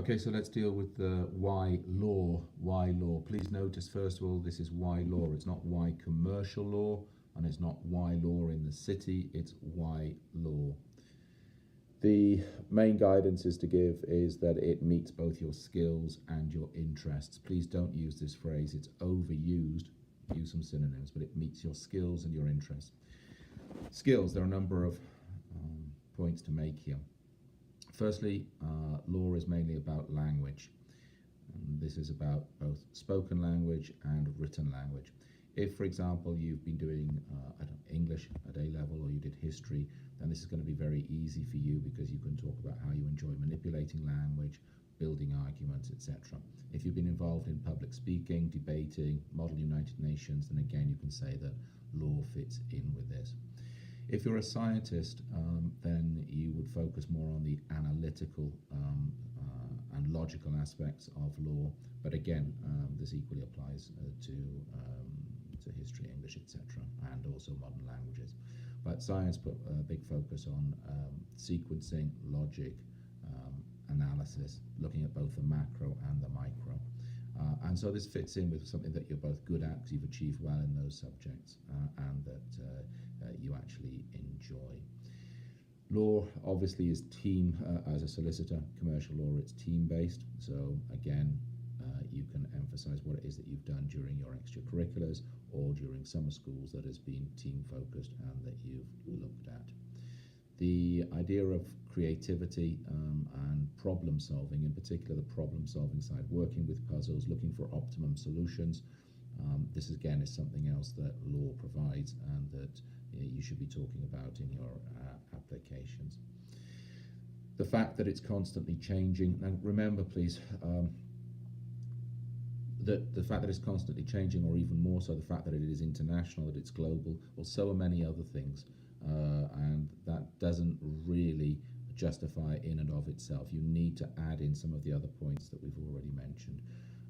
Okay, so let's deal with the why law. Why law? Please notice, first of all, this is why law. It's not why commercial law, and it's not why law in the city. It's why law. The main guidance is to give is that it meets both your skills and your interests. Please don't use this phrase. It's overused. Use some synonyms, but it meets your skills and your interests. Skills, there are a number of points to make here. Firstly, law is mainly about language. This is about both spoken language and written language. If, for example, you've been doing English at A level or you did history, then this is going to be very easy for you because you can talk about how you enjoy manipulating language, building arguments, etc. If you've been involved in public speaking, debating, Model United Nations, then again you can say that law fits in with this. If you're a scientist, then you would focus more on the analytical and logical aspects of law. But again, this equally applies to history, English, etc., and also modern languages. But science put a big focus on sequencing, logic, analysis, looking at both the macro and the micro. And so this fits in with something that you're both good at because you've achieved well in those subjects and that you actually enjoy. Law obviously is team, as a solicitor, commercial law, it's team-based. So again, you can emphasize what it is that you've done during your extracurriculars or during summer schools that has been team-focused and that you've looked at. The idea of creativity and problem solving, in particular the problem solving side, working with puzzles, looking for optimum solutions. This again is something else that law provides and that you should be talking about in your applications. The fact that it's constantly changing, and remember please, that the fact that it's constantly changing, or even more so the fact that it is international, that it's global, well, so are many other things. And that doesn't really justify in and of itself. You need to add in some of the other points that we've already mentioned.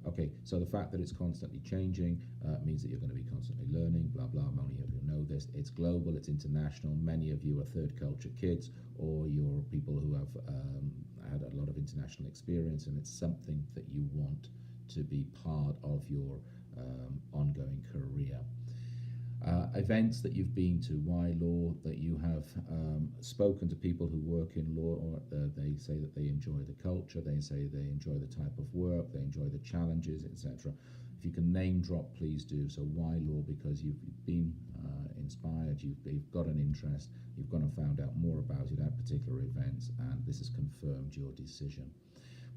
Okay, so the fact that it's constantly changing means that you're going to be constantly learning, blah, blah. Many of you know this. It's global, it's international. Many of you are third culture kids, or you're people who have had a lot of international experience, and it's something that you want to be part of your ongoing career. Events that you've been to, why law, that you have spoken to people who work in law, or they say that they enjoy the culture, they say they enjoy the type of work, they enjoy the challenges, etc. If you can name drop, please do. So why law? Because you've been inspired, you've got an interest, you've gone and found out more about it at particular events, and this has confirmed your decision.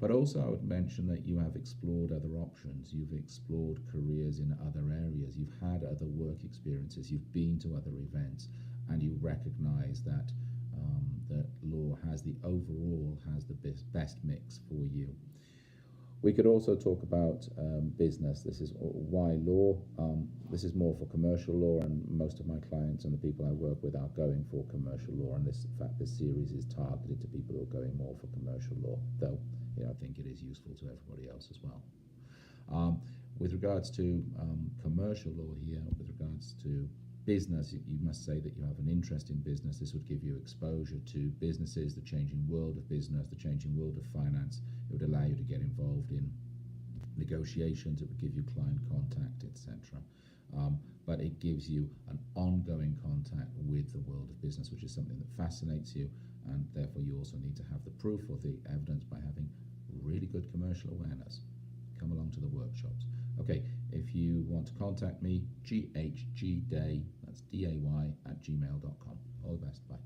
But also I would mention that you have explored other options, you've explored careers in other areas, you've had other work experiences, you've been to other events, and you recognise that that law has the best mix for you. We could also talk about business. This is why law. This is more for commercial law, and most of my clients and the people I work with are going for commercial law, and this, in fact, this series is targeted to people who are going more for commercial law, though I think it is useful to everybody else as well. With regards to commercial law here, with regards to business, you must say that you have an interest in business. This would give you exposure to businesses, the changing world of business, the changing world of finance. It would allow you to get involved in negotiations. It would give you client contact, etc. But it gives you an ongoing contact with the world of business, which is something that fascinates you, and therefore you also need to have the proof or the evidence by having really good commercial awareness. Come along to the workshops. Okay, if you want to contact me, ghgday, that's day, @gmail.com. All the best, bye.